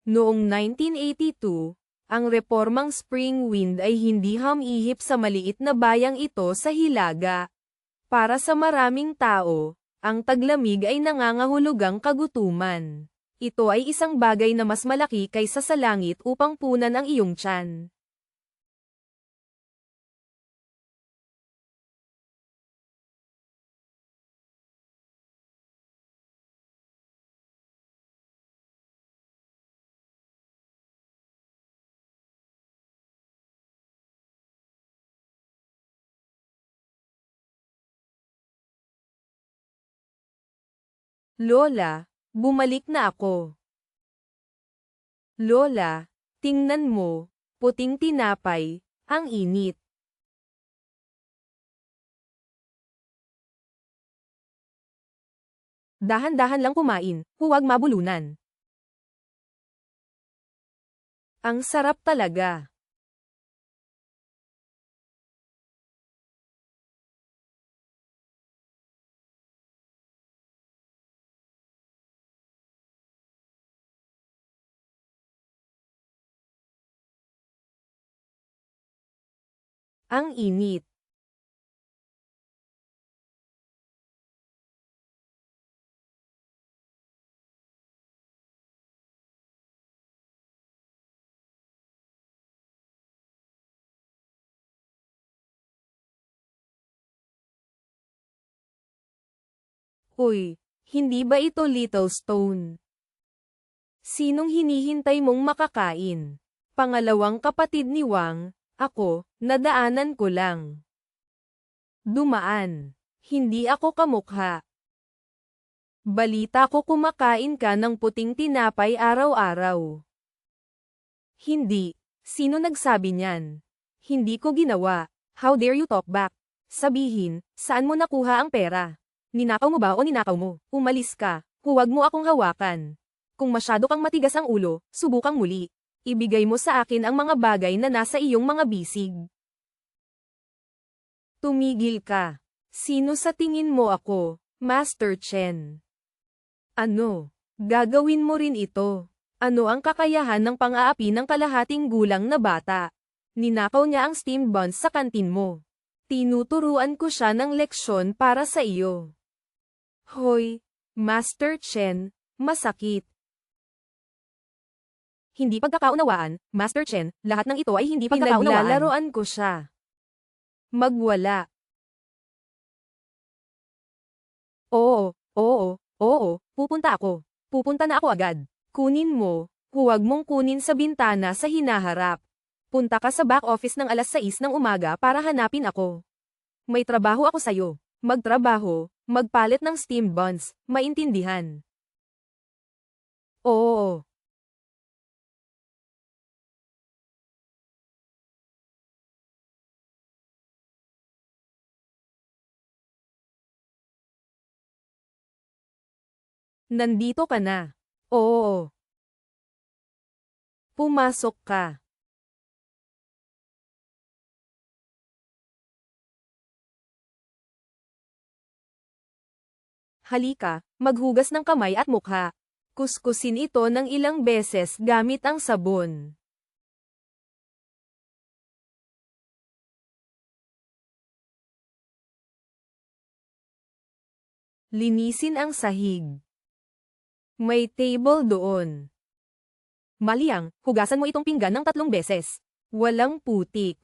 Noong 1982, ang reformang spring wind ay hindi humihip sa maliit na bayang ito sa Hilaga. Para sa maraming tao, ang taglamig ay nangangahulugang kagutuman. Ito ay isang bagay na mas malaki kaysa sa langit upang punan ang iyong tiyan. Lola, bumalik na ako. Lola, tingnan mo, puting tinapay, ang init. Dahan-dahan lang kumain, huwag mabulunan. Ang sarap talaga. Ang init. Uy, hindi ba ito Little Stone? Sinong hinihintay mong makakain? Pangalawang kapatid ni Wang, ako, nadaanan ko lang. Dumaan. Hindi ako kamukha. Balita ko kumakain ka ng puting tinapay araw-araw. Hindi. Sino nagsabi niyan? Hindi ko ginawa. How dare you talk back? Sabihin, saan mo nakuha ang pera? Ninakaw mo ba o ninakaw mo? Umalis ka. Huwag mo akong hawakan. Kung masyado kang matigas ang ulo, subukang muli. Ibigay mo sa akin ang mga bagay na nasa iyong mga bisig. Tumigil ka. Sino sa tingin mo ako, Master Chen? Ano? Gagawin mo rin ito. Ano ang kakayahan ng pang-aapi ng kalahating gulang na bata? Ninakaw niya ang steamed buns sa kantin mo. Tinuturuan ko siya ng leksyon para sa iyo. Hoy, Master Chen, masakit. Hindi pagkakaunawaan, Master Chen, lahat ng ito ay hindi pagkakaunawaan. Pinaglalaroan ko siya. Magwala. Oo, pupunta ako. Pupunta na ako agad. Kunin mo, huwag mong kunin sa bintana sa hinaharap. Punta ka sa back office ng alas 6 ng umaga para hanapin ako. May trabaho ako sa'yo. Magtrabaho, magpalit ng steamed buns, maintindihan? Oo. Nandito ka na. Oo. Pumasok ka. Halika, maghugas ng kamay at mukha. Kuskusin ito ng ilang beses gamit ang sabon. Linisin ang sahig. May table doon. Maliang, hugasan mo itong pinggan ng 3 beses. Walang putik.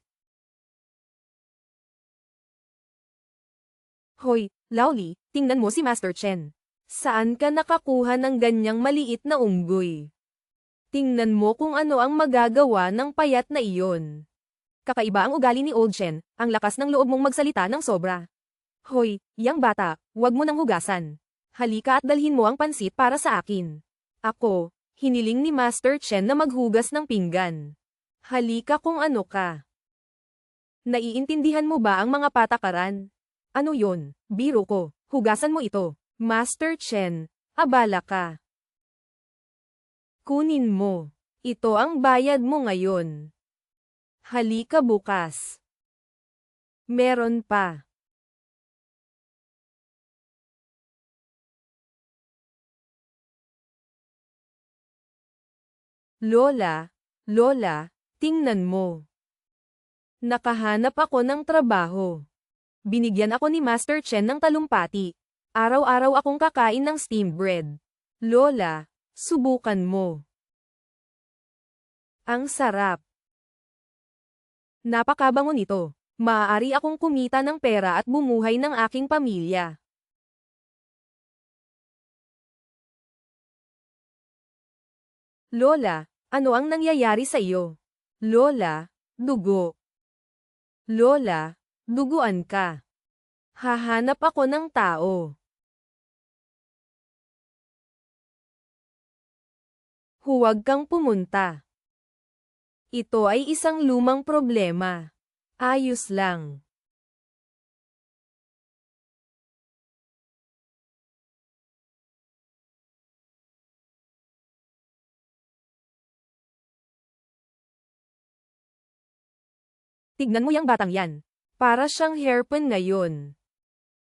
Hoy, Laoli, tingnan mo si Master Chen. Saan ka nakakuha ng ganyang maliit na unggoy? Tingnan mo kung ano ang magagawa ng payat na iyon. Kakaiba ang ugali ni Old Chen, ang lakas ng loob mong magsalita ng sobra. Hoy, yang bata, wag mo nang hugasan. Halika at dalhin mo ang pansit para sa akin. Ako, hiniling ni Master Chen na maghugas ng pinggan. Halika kung ano ka. Naiintindihan mo ba ang mga patakaran? Ano yon? Biro ko, hugasan mo ito. Master Chen, abala ka. Kunin mo. Ito ang bayad mo ngayon. Halika bukas. Meron pa. Lola, Lola, tingnan mo. Nakahanap ako ng trabaho. Binigyan ako ni Master Chen ng talumpati. Araw-araw akong kakain ng steamed bread. Lola, subukan mo. Ang sarap. Napakabango nito. Maaari akong kumita ng pera at bumuhay ng aking pamilya. Lola, ano ang nangyayari sa iyo? Lola, dugo. Lola, duguan ka. Hahanap ako ng tao. Huwag kang pumunta. Ito ay isang lumang problema. Ayos lang. Tignan mo yang batang yan. Para siyang hairpin ngayon.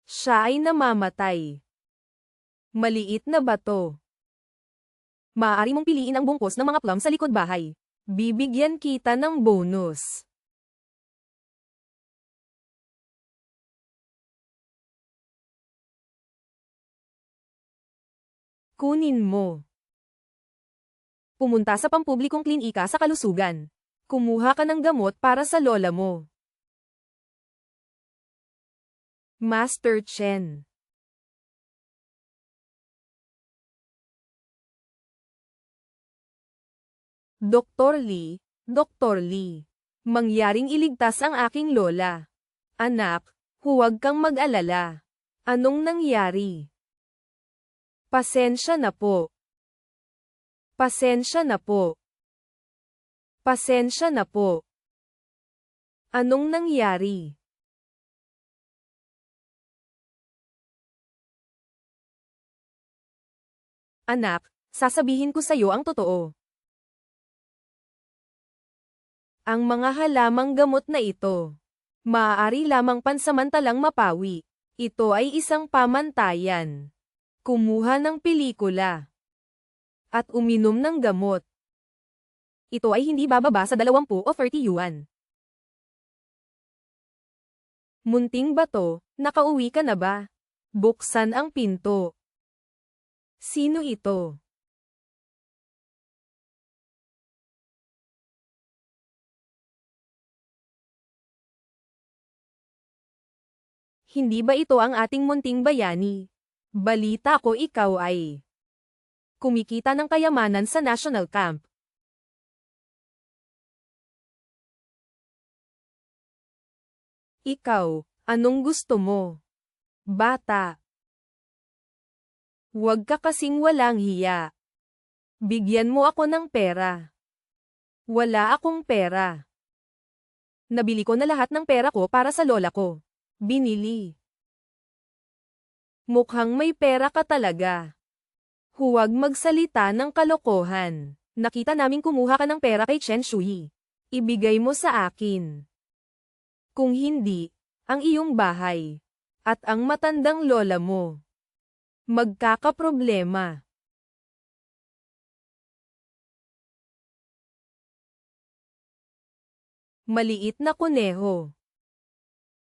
Siya ay namamatay. Maliit na bato. Maaari mong piliin ang bungkos ng mga plum sa likod bahay. Bibigyan kita ng bonus. Kunin mo. Pumunta sa pampublikong klinika sa kalusugan. Kumuha ka ng gamot para sa lola mo. Master Chen. Dr. Lee, Dr. Lee. Mangyaring iligtas ang aking lola. Anak, huwag kang mag-alala. Anong nangyari? Pasensya na po. Pasensya na po. Pasensya na po. Anong nangyari? Anak, sasabihin ko sa iyo ang totoo. Ang mga halamang gamot na ito, maaari lamang pansamantalang mapawi. Ito ay isang pamantayan. Kumuha ng pelikula. At uminom ng gamot. Ito ay hindi bababa sa 20 o 30 yuan. Munting bato, nakauwi ka na ba? Buksan ang pinto. Sino ito? Hindi ba ito ang ating munting bayani? Balita ko ikaw ay kumikita ng kayamanan sa National Camp. Ikaw, anong gusto mo? Bata. Huwag ka kasing walang hiya. Bigyan mo ako ng pera. Wala akong pera. Nabili ko na lahat ng pera ko para sa lola ko. Binili. Mukhang may pera ka talaga. Huwag magsalita ng kalokohan. Nakita naming kumuha ka ng pera kay Chen Shui. Ibigay mo sa akin. Kung hindi, ang iyong bahay, at ang matandang lola mo, magkakaproblema. Maliit na kuneho.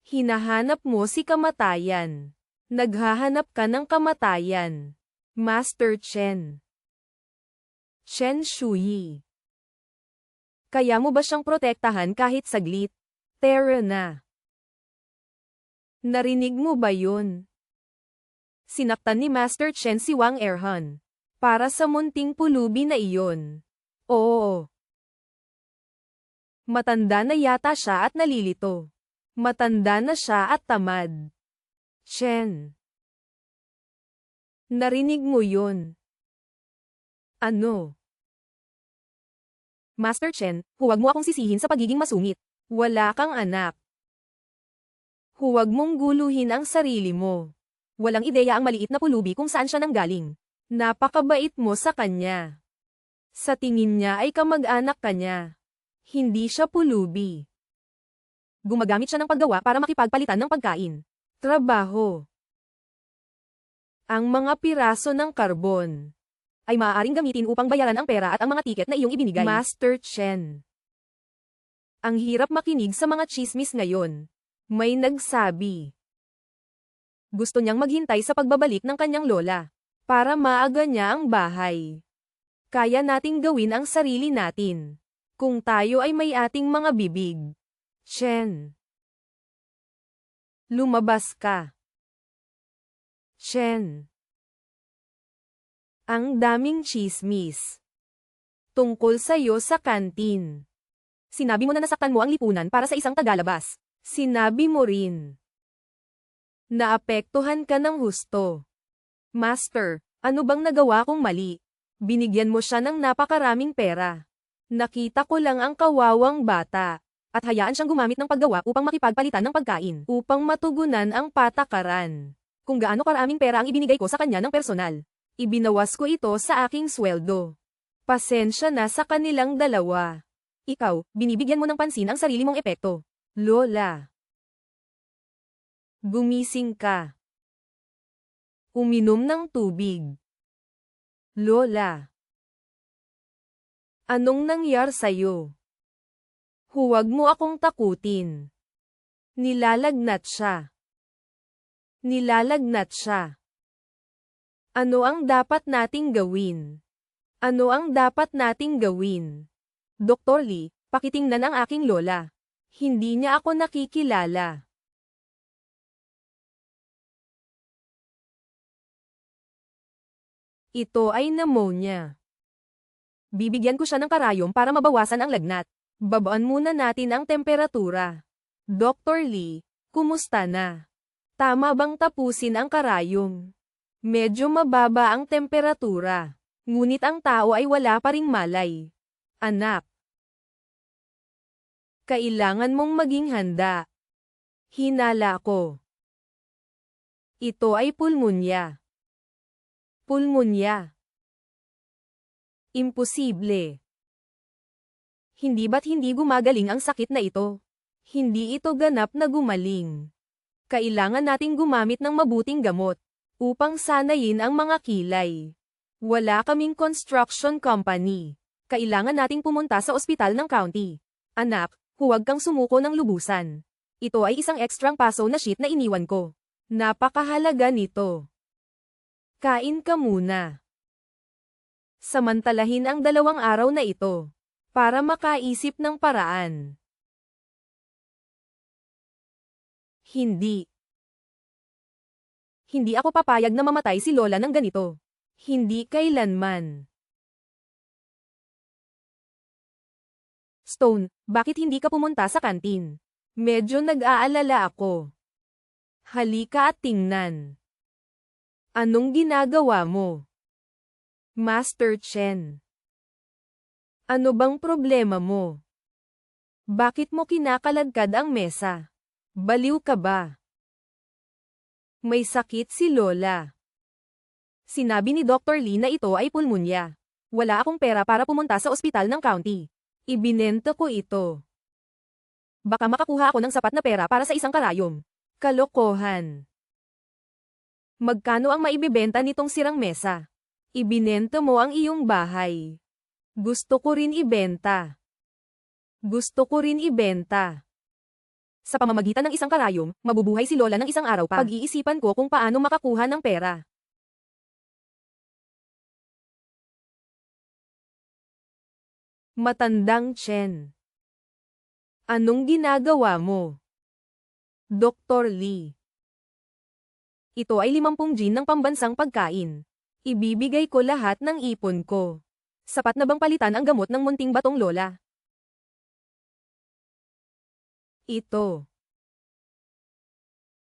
Hinahanap mo si kamatayan. Naghahanap ka ng kamatayan. Master Chen. Chen Shui. Kaya mo ba siyang protektahan kahit saglit? Tara na. Narinig mo ba yun? Sinaktan ni Master Chen si Wang Erhan. Para sa munting pulubi na iyon. Oo. Matanda na yata siya at nalilito. Matanda na siya at tamad. Chen. Narinig mo yun? Ano? Master Chen, huwag mo akong sisihin sa pagiging masungit. Wala kang anak. Huwag mong guluhin ang sarili mo. Walang ideya ang maliit na pulubi kung saan siya nanggaling. Napakabait mo sa kanya. Sa tingin niya ay kamag-anak ka niya. Hindi siya pulubi. Gumagamit siya ng paggawa para makipagpalitan ng pagkain. Trabaho. Ang mga piraso ng karbon. ay maaaring gamitin upang bayaran ang pera at ang mga tiket na iyong ibinigay. Master Chen. Ang hirap makinig sa mga chismis ngayon. May nagsabi. Gusto niyang maghintay sa pagbabalik ng kanyang lola. Para maaga niya ang bahay. Kaya nating gawin ang sarili natin. Kung tayo ay may ating mga bibig. Chen. Lumabas ka. Chen. Ang daming chismis. Tungkol sa'yo sa kantin. Sinabi mo na nasaktan mo ang lipunan para sa isang tagalabas. Sinabi mo rin. Naapektuhan ka ng husto. Master, ano bang nagawa kong mali? Binigyan mo siya ng napakaraming pera. Nakita ko lang ang kawawang bata. At hayaan siyang gumamit ng paggawa upang makipagpalitan ng pagkain. Upang matugunan ang patakaran. Kung gaano karaming pera ang ibinigay ko sa kanya ng personal. Ibinawas ko ito sa aking sweldo. Pasensya na sa kanilang dalawa. Ikaw, binibigyan mo ng pansin ang sarili mong epekto. Lola. Gumising ka. Uminom ng tubig. Lola. Anong nangyari sa'yo? Huwag mo akong takutin. Nilalagnat siya. Nilalagnat siya. Ano ang dapat nating gawin? Ano ang dapat nating gawin? Dr. Lee, pakitingnan ang aking lola. Hindi niya ako nakikilala. Ito ay pneumonia. Bibigyan ko siya ng karayom para mabawasan ang lagnat. Babaan muna natin ang temperatura. Dr. Lee, kumusta na? Tama bang tapusin ang karayom? Medyo mababa ang temperatura. Ngunit ang tao ay wala pa ring malay. Anak. Kailangan mong maging handa. Hinala ko. Ito ay pulmonya. Pulmonya. Imposible. Hindi ba't hindi gumagaling ang sakit na ito? Hindi ito ganap na gumaling. Kailangan nating gumamit ng mabuting gamot upang sanayin ang mga kilay. Wala kaming construction company. Kailangan nating pumunta sa ospital ng county. Anak, huwag kang sumuko ng lubusan. Ito ay isang ekstrang paso na sheet na iniwan ko. Napakahalaga nito. Kain ka muna. Samantalahin ang 2 araw na ito. Para makaisip ng paraan. Hindi. Hindi ako papayag na mamatay si Lola ng ganito. Hindi kailanman. Stone, bakit hindi ka pumunta sa kantin? Medyo nag-aalala ako. Halika at tingnan. Anong ginagawa mo? Master Chen. Ano bang problema mo? Bakit mo kinakaladkad ang mesa? Baliw ka ba? May sakit si Lola. Sinabi ni Dr. Lee na ito ay pulmonya. Wala akong pera para pumunta sa ospital ng county. Ibinenta ko ito. Baka makakuha ako ng sapat na pera para sa isang karayom. Kalokohan. Magkano ang maibibenta nitong sirang mesa? Ibinenta mo ang iyong bahay. Gusto ko rin ibenta. Gusto ko rin ibenta. Sa pamamagitan ng isang karayom, mabubuhay si Lola ng isang araw pa. Pag-iisipan ko kung paano makakuha ng pera. Matandang Chen. Anong ginagawa mo? Dr. Lee. Ito ay 50 gin ng pambansang pagkain. Ibibigay ko lahat ng ipon ko. Sapat na bang palitan ang gamot ng munting batong lola? Ito.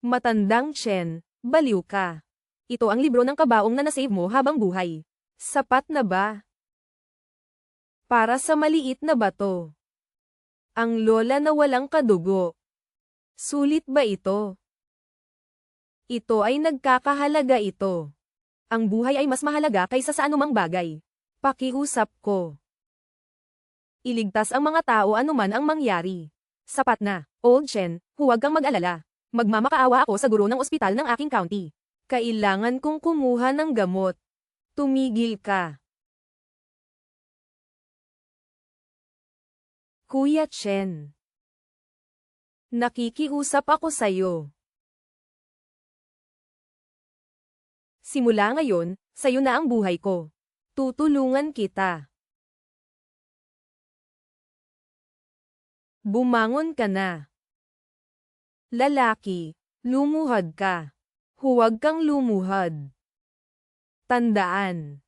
Matandang Chen, baliw ka. Ito ang libro ng kabaong na nasave mo habang buhay. Sapat na ba? Para sa maliit na bato. Ang lola na walang kadugo. Sulit ba ito? Ito ay nagkakahalaga ito. Ang buhay ay mas mahalaga kaysa sa anumang bagay. Pakiusap ko. Iligtas ang mga tao anuman ang mangyari. Sapat na, Old Chen, huwag kang mag-alala. Magmamakaawa ako sa guro ng ospital ng aking county. Kailangan kong kumuha ng gamot. Tumigil ka. Kuya Chen. Nakikiusap ako sa'yo. Simula ngayon, sa'yo na ang buhay ko. Tutulungan kita. Bumangon ka na. Lalaki, lumuhod ka. Huwag kang lumuhod. Tandaan.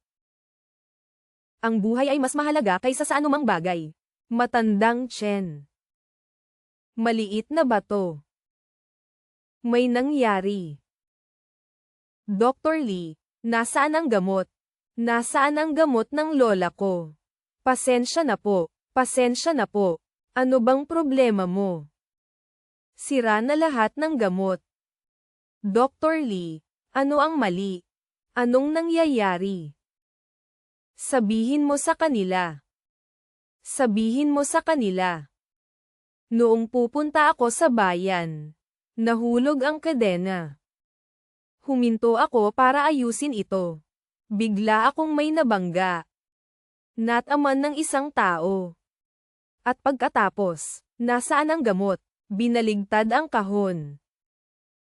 Ang buhay ay mas mahalaga kaysa sa anumang bagay. Matandang Chen. Maliit na bato. May nangyari. Dr. Lee, nasaan ang gamot? Nasaan ang gamot ng lola ko? Pasensya na po, pasensya na po. Ano bang problema mo? Sira na lahat ng gamot. Dr. Lee, ano ang mali? Anong nangyayari? Sabihin mo sa kanila. Sabihin mo sa kanila. Noong pupunta ako sa bayan, nahulog ang kadena. Huminto ako para ayusin ito. Bigla akong may nabangga. Nataman ng isang tao. At pagkatapos, nasaan ang gamot? Binaligtad ang kahon.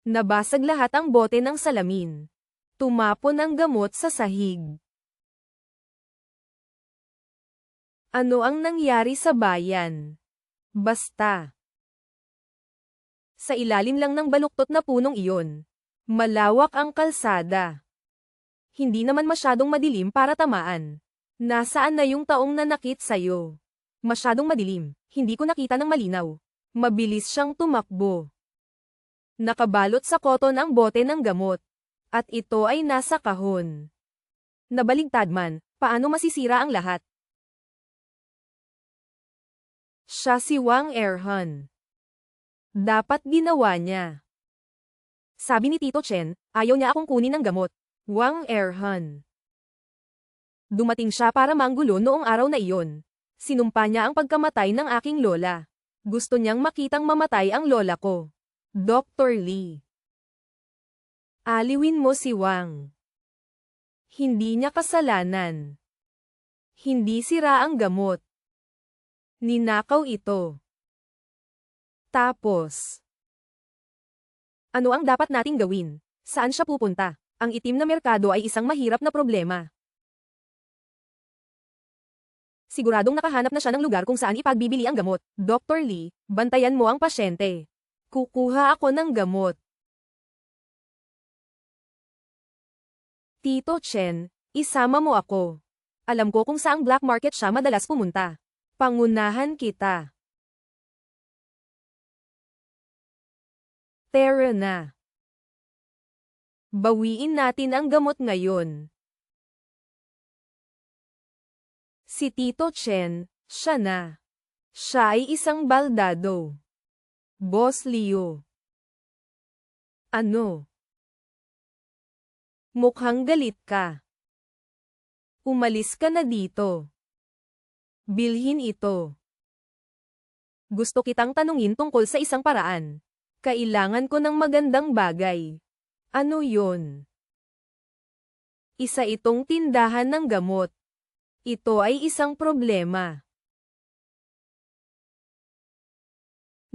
Nabasag lahat ang bote ng salamin. Tumapon ang gamot sa sahig. Ano ang nangyari sa bayan? Basta. Sa ilalim lang ng baluktot na punong iyon. Malawak ang kalsada. Hindi naman masyadong madilim para tamaan. Nasaan na yung taong nanakit sa'yo? Masyadong madilim, hindi ko nakita ng malinaw. Mabilis siyang tumakbo. Nakabalot sa koton ang bote ng gamot. At ito ay nasa kahon. Nabaligtad man, paano masisira ang lahat? Siya si Wang Erhan. Dapat ginawa niya. Sabi ni Tito Chen, ayaw niya akong kunin ng gamot. Wang Erhan. Dumating siya para manggulo noong araw na iyon. Sinumpa niya ang pagkamatay ng aking lola. Gusto niyang makitang mamatay ang lola ko. Dr. Lee. Aliwin mo si Wang. Hindi niya kasalanan. Hindi sira ang gamot. Ninakaw ito. Tapos. Ano ang dapat nating gawin? Saan siya pupunta? Ang itim na merkado ay isang mahirap na problema. Siguradong nakahanap na siya ng lugar kung saan ipagbibili ang gamot. Dr. Lee, bantayan mo ang pasyente. Kukuha ako ng gamot. Tito Chen, isama mo ako. Alam ko kung saang black market siya madalas pumunta. Pangunahan kita. Tara na. Bawiin natin ang gamot ngayon. Si Tito Chen, siya na. Siya ay isang baldado. Boss Leo. Ano? Mukhang galit ka. Umalis ka na dito. Bilhin ito. Gusto kitang tanungin tungkol sa isang paraan. Kailangan ko ng magandang bagay. Ano yun? Isa itong tindahan ng gamot. Ito ay isang problema.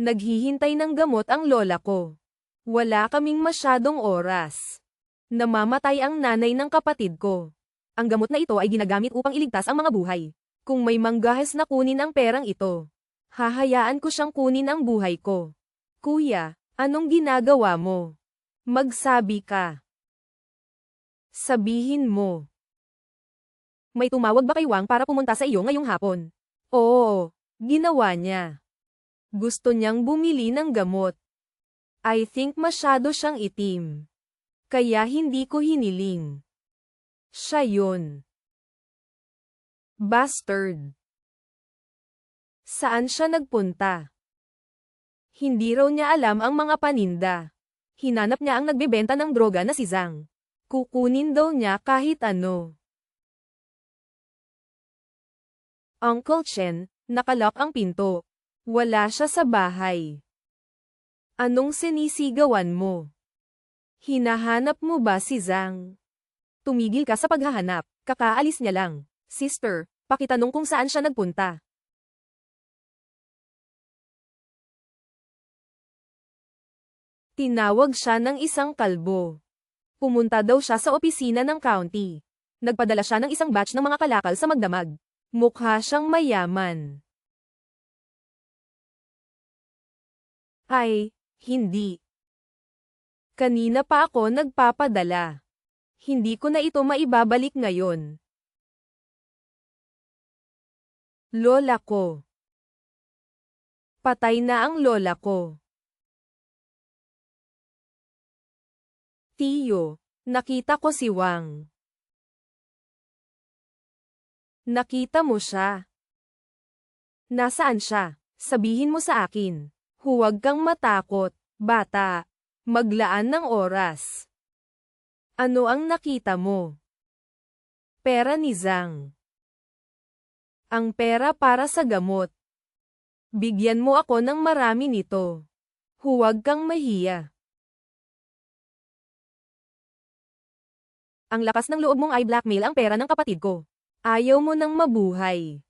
Naghihintay ng gamot ang lola ko. Wala kaming masyadong oras. Namamatay ang nanay ng kapatid ko. Ang gamot na ito ay ginagamit upang iligtas ang mga buhay. Kung may manggahas na kunin ang perang ito, hahayaan ko siyang kunin ang buhay ko. Kuya, anong ginagawa mo? Magsabi ka. Sabihin mo. May tumawag ba kay Wang para pumunta sa iyo ngayong hapon? Oo, ginawa niya. Gusto niyang bumili ng gamot. I think masyado siyang itim. Kaya hindi ko hiniling. Siya yun. Bastard. Saan siya nagpunta? Hindi raw niya alam ang mga paninda. Hinanap niya ang nagbebenta ng droga na si Zhang. Kukunin daw niya kahit ano. Uncle Chen, nakalock ang pinto. Wala siya sa bahay. Anong sinisigawan mo? Hinahanap mo ba si Zhang? Tumigil ka sa paghahanap, kakaalis niya lang. Sister, pakitanong kung saan siya nagpunta. Tinawag siya ng isang kalbo. Pumunta daw siya sa opisina ng county. Nagpadala siya ng isang batch ng mga kalakal sa magdamag. Mukha siyang mayaman. Ay, hindi. Kanina pa ako nagpapadala. Hindi ko na ito maibabalik ngayon. Lola ko. Patay na ang lola ko. Tiyo, nakita ko si Wang. Nakita mo siya? Nasaan siya? Sabihin mo sa akin. Huwag kang matakot, bata. Maglaan ng oras. Ano ang nakita mo? Pera ni Zhang. Ang pera para sa gamot. Bigyan mo ako ng marami nito. Huwag kang mahiya. Ang lakas ng loob mong ay blackmail ang pera ng kapatid ko. Ayaw mo nang mabuhay.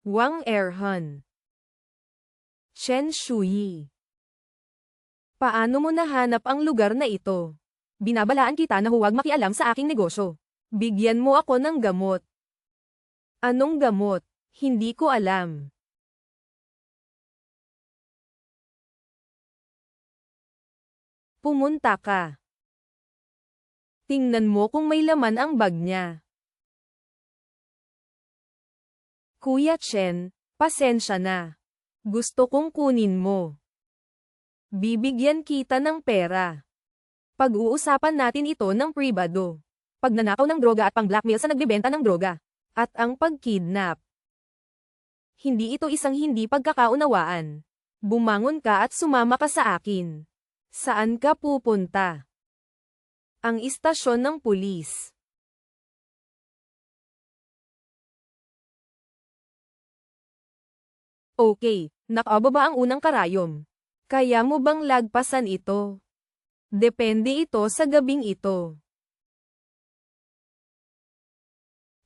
Wang Erhan. Chen Shuyi. Paano mo nahanap ang lugar na ito? Binabalaan kita na huwag makialam sa aking negosyo. Bigyan mo ako ng gamot. Anong gamot? Hindi ko alam. Pumunta ka. Tingnan mo kung may laman ang bag niya. Kuya Chen, pasensya na. Gusto kong kunin mo. Bibigyan kita ng pera. Pag-uusapan natin ito ng pribado. Pagnanakaw ng droga at pang-blackmail sa nagbebenta ng droga. At ang pagkidnap. Hindi ito isang hindi pagkakaunawaan. Bumangon ka at sumama ka sa akin. Saan ka pupunta? Ang istasyon ng pulis. Okay, nakababa ang unang karayom. Kaya mo bang lagpasan ito? Depende ito sa gabing ito.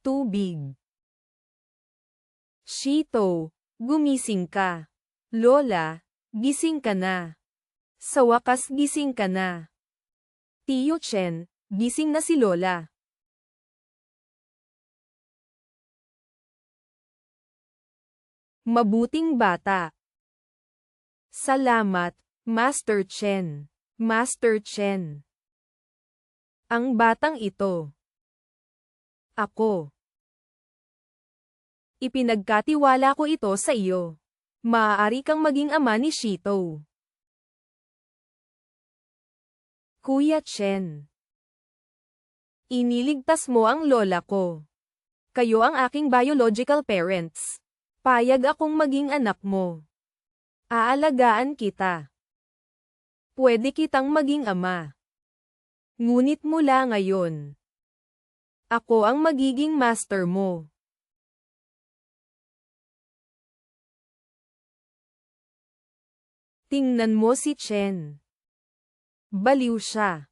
Tubig. Shito, gumising ka. Lola, gising ka na. Sa wakas gising ka na. Tiyo Chen, gising na si Lola. Mabuting bata. Salamat, Master Chen. Master Chen. Ang batang ito. Ako. Ipinagkatiwala ko ito sa iyo. Maaari kang maging ama ni Shito. Kuya Chen. Iniligtas mo ang lola ko. Kayo ang aking biological parents. Payag akong maging anak mo. Aalagaan kita. Pwede kitang maging ama. Ngunit mula ngayon, ako ang magiging master mo. Tingnan mo si Chen. Baliw siya.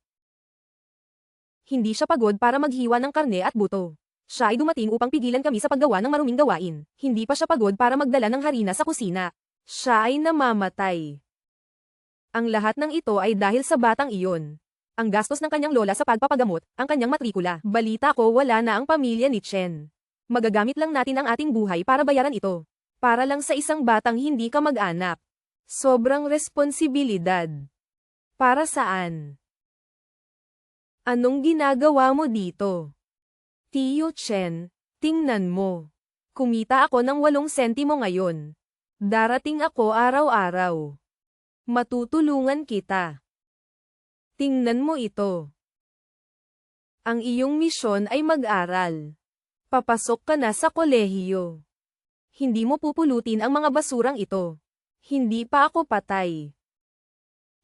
Hindi siya pagod para maghiwa ng karne at buto. Siya ay dumating upang pigilan kami sa paggawa ng maruming gawain. Hindi pa siya pagod para magdala ng harina sa kusina. Siya ay namamatay. Ang lahat ng ito ay dahil sa batang iyon. Ang gastos ng kanyang lola sa pagpapagamot, ang kanyang matrikula. Balita ko wala na ang pamilya ni Chen. Magagamit lang natin ang ating buhay para bayaran ito. Para lang sa isang batang hindi ka mag-anak. Sobrang responsibilidad. Para saan? Anong ginagawa mo dito? Tiyo Chen, tingnan mo. Kumita ako ng 8 sentimo ngayon. Darating ako araw-araw. Matutulungan kita. Tingnan mo ito. Ang iyong misyon ay mag-aral. Papasok ka na sa kolehiyo. Hindi mo pupulutin ang mga basurang ito. Hindi pa ako patay.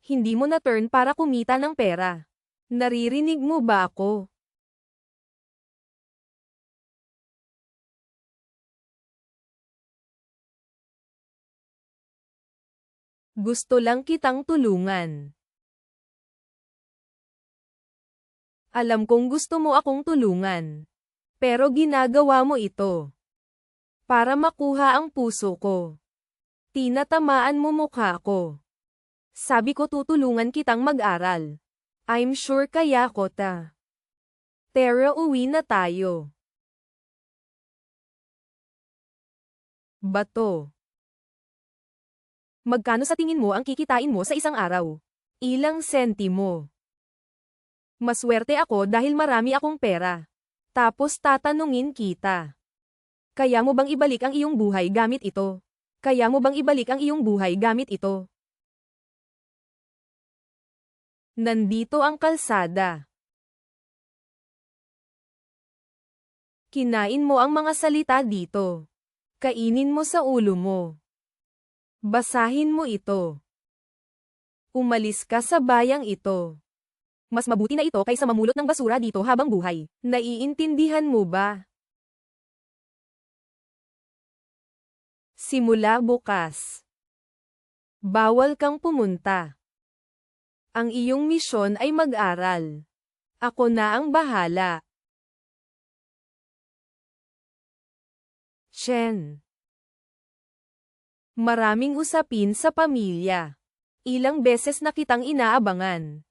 Hindi mo na-turn para kumita ng pera. Naririnig mo ba ako? Gusto lang kitang tulungan. Alam kong gusto mo akong tulungan. Pero ginagawa mo ito. Para makuha ang puso ko. Tinatamaan mo mukha ko. Sabi ko tutulungan kitang mag-aral. I'm sure kaya ko ta. Tara, uwi na tayo. Bato. Magkano sa tingin mo ang kikitain mo sa isang araw? Ilang sentimo. Maswerte ako dahil marami akong pera. Tapos tatanungin kita. Kaya mo bang ibalik ang iyong buhay gamit ito? Kaya mo bang ibalik ang iyong buhay gamit ito? Nandito ang kalsada. Kinain mo ang mga salita dito. Kainin mo sa ulo mo. Basahin mo ito. Umalis ka sa bayang ito. Mas mabuti na ito kaysa mamulot ng basura dito habang buhay. Naiintindihan mo ba? Simula bukas. Bawal kang pumunta. Ang iyong misyon ay mag-aral. Ako na ang bahala. Chen. Maraming usapin sa pamilya. Ilang beses na kitang inaabangan.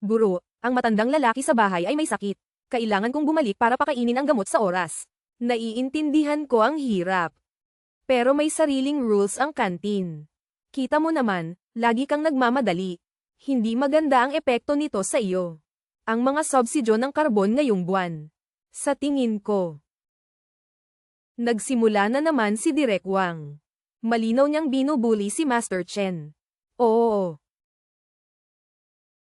Guro, ang matandang lalaki sa bahay ay may sakit. Kailangan kong bumalik para pakainin ang gamot sa oras. Naiintindihan ko ang hirap. Pero may sariling rules ang kantin. Kita mo naman, lagi kang nagmamadali. Hindi maganda ang epekto nito sa iyo. Ang mga subsidyo ng karbon ngayong buwan. Sa tingin ko. Nagsimula na naman si Direk Wang. Malinaw niyang binubuli si Master Chen. Oo.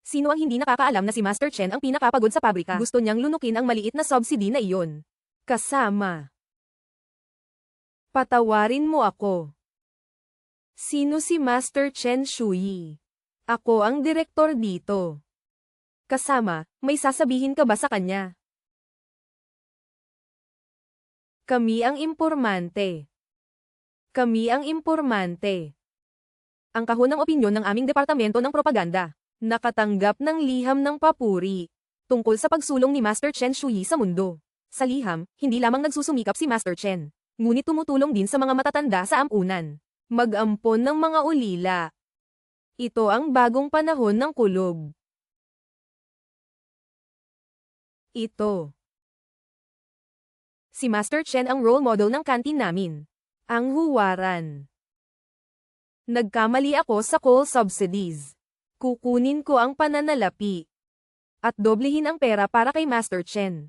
Sino ang hindi nakakaalam na si Master Chen ang pinakapagod sa pabrika? Gusto niyang lunukin ang maliit na subsidy na iyon. Kasama. Patawarin mo ako. Sino si Master Chen Shuyi? Ako ang direktor dito. Kasama, may sasabihin ka ba sa kanya? Kami ang impormante. Kami ang impormante. Ang kahon ng opinyon ng aming departamento ng propaganda. Nakatanggap ng liham ng papuri. Tungkol sa pagsulong ni Master Chen Shuyi sa mundo. Sa liham, hindi lamang nagsusumikap si Master Chen. Ngunit tumutulong din sa mga matatanda sa ampunan. Mag-ampon ng mga ulila. Ito ang bagong panahon ng kulob. Ito. Si Master Chen ang role model ng kantin namin. Ang huwaran. Nagkamali ako sa coal subsidies. Kukunin ko ang pananalapi. At doblehin ang pera para kay Master Chen.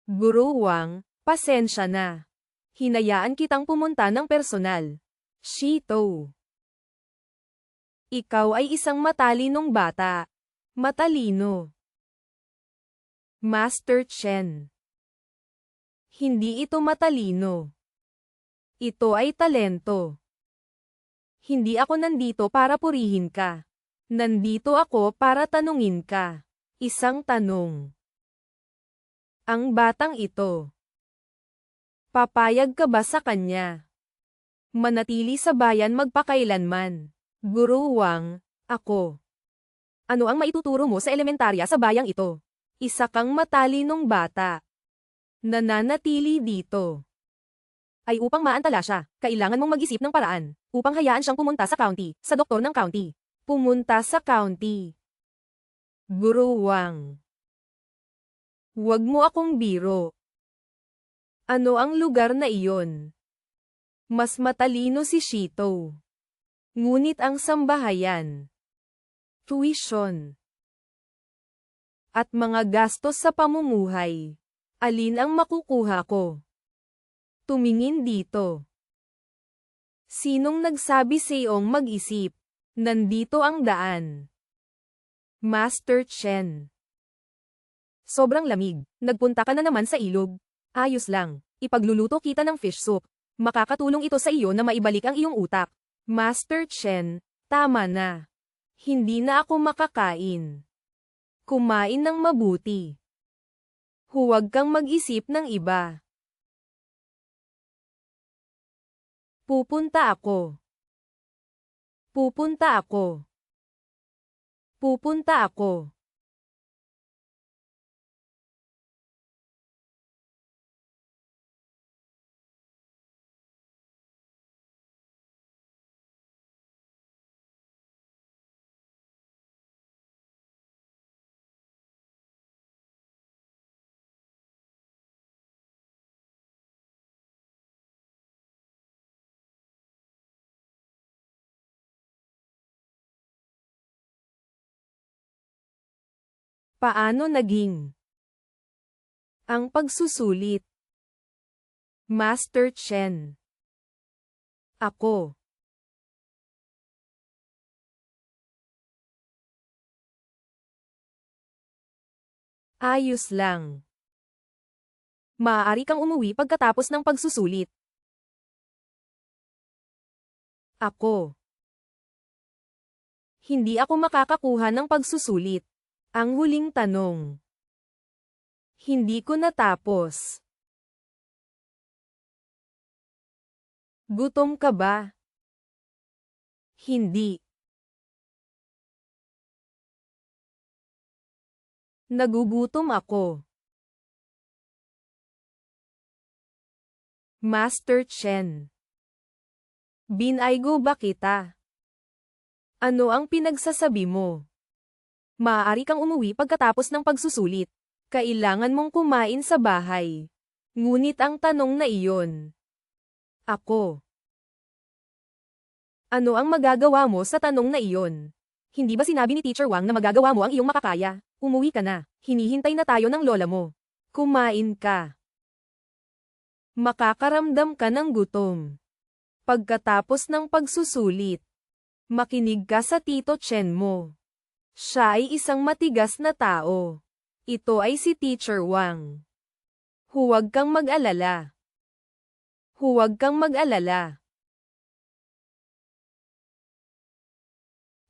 Guru Wang, pasensya na. Hinayaan kitang pumunta ng personal. Shito. Ikaw ay isang matalinong bata. Matalino. Master Chen. Hindi ito matalino. Ito ay talento. Hindi ako nandito para purihin ka. Nandito ako para tanungin ka. Isang tanong. Ang batang ito. Papayag ka ba sa kanya? Manatili sa bayan magpakailanman. Guru Wang, ako. Ano ang maituturo mo sa elementarya sa bayang ito? Isa kang matalinong bata. Nananatili dito. Ay upang maantala siya, kailangan mong mag-isip ng paraan, upang hayaan siyang pumunta sa county, sa doktor ng county. Pumunta sa county. Guru Wang. Huwag mo akong biro. Ano ang lugar na iyon? Mas matalino si Shito. Ngunit ang sambahayan. Tuition. At mga gastos sa pamumuhay. Alin ang makukuha ko? Tumingin dito. Sinong nagsabi sa iyong mag-isip? Nandito ang daan. Master Chen. Sobrang lamig. Nagpunta ka na naman sa ilog. Ayos lang. Ipagluluto kita ng fish soup. Makakatulong ito sa iyo na maibalik ang iyong utak. Master Chen, tama na. Hindi na ako makakain. Kumain ng mabuti. Huwag kang mag-isip ng iba. Pupunta ako. Pupunta ako. Pupunta ako. Paano naging ang pagsusulit? Master Chen. Ako. Ayos lang. Maaari kang umuwi pagkatapos ng pagsusulit. Ako. Hindi ako makakakuha ng pagsusulit. Ang huling tanong. Hindi ko natapos. Gutom ka ba? Hindi. Nagugutom ako. Master Chen. Binaygo ba kita? Ano ang pinagsasabi mo? Maaari kang umuwi pagkatapos ng pagsusulit. Kailangan mong kumain sa bahay. Ngunit ang tanong na iyon. Ako. Ano ang magagawa mo sa tanong na iyon? Hindi ba sinabi ni Teacher Wang na magagawa mo ang iyong makakaya? Umuwi ka na. Hinihintay na tayo ng lola mo. Kumain ka. Makakaramdam ka ng gutom. Pagkatapos ng pagsusulit, makinig ka sa Tito Chen mo. Siya ay isang matigas na tao. Ito ay si Teacher Wang. Huwag kang mag-alala. Huwag kang mag-alala.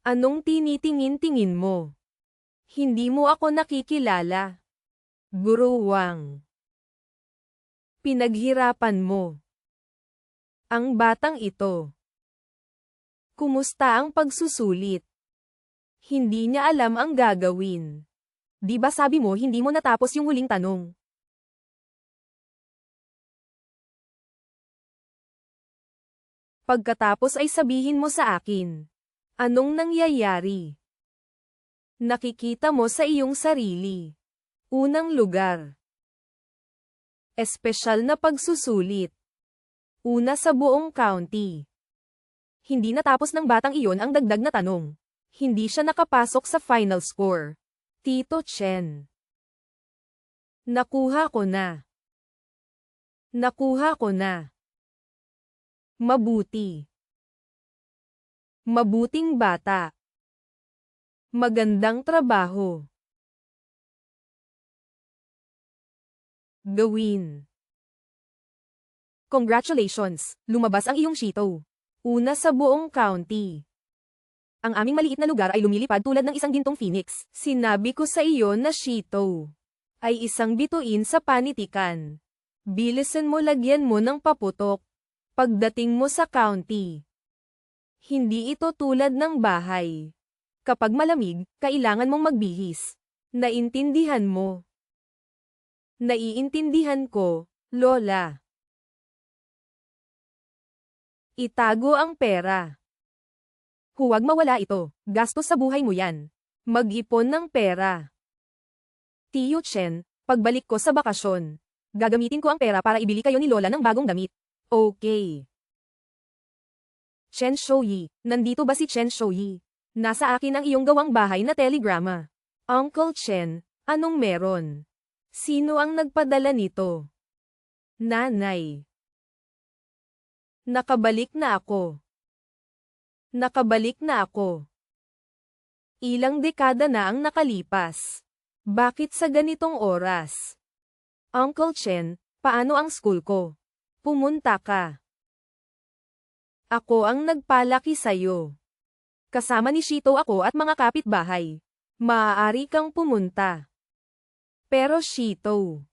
Anong tinitingin-tingin mo? Hindi mo ako nakikilala. Guru Wang. Pinaghirapan mo. Ang batang ito. Kumusta ang pagsusulit? Hindi niya alam ang gagawin. Di ba sabi mo hindi mo natapos yung huling tanong? Pagkatapos ay sabihin mo sa akin. Anong nangyayari? Nakikita mo sa iyong sarili. Unang lugar. Espesyal na pagsusulit. Una sa buong county. Hindi natapos ng batang iyon ang dagdag na tanong. Hindi siya nakapasok sa final score. Tito Chen. Nakuha ko na. Nakuha ko na. Mabuti. Mabuting bata. Magandang trabaho. Gawin. Congratulations, lumabas ang iyong Shito. Una sa buong county. Ang aming maliit na lugar ay lumilipad tulad ng isang gintong phoenix. Sinabi ko sa iyo na Shito ay isang bituin sa panitikan. Bilisan mo, lagyan mo ng paputok. Pagdating mo sa county. Hindi ito tulad ng bahay. Kapag malamig, kailangan mong magbihis. Naintindihan mo? Naiintindihan ko, Lola. Itago ang pera. Huwag mawala ito. Gastos sa buhay mo yan. Mag-ipon ng pera. Tio Chen, pagbalik ko sa bakasyon, gagamitin ko ang pera para ibili kayo ni Lola ng bagong damit. Okay. Chen Shouyi, nandito ba si Chen Shouyi? Nasa akin ang iyong gawang bahay na telegrama. Uncle Chen, anong meron? Sino ang nagpadala nito? Nanay. Nakabalik na ako. Nakabalik na ako. Ilang dekada na ang nakalipas. Bakit sa ganitong oras? Uncle Chen, paano ang school ko? Pumunta ka. Ako ang nagpalaki sa'yo. Kasama ni Shito ako at mga kapitbahay. Maaari kang pumunta. Pero Shito.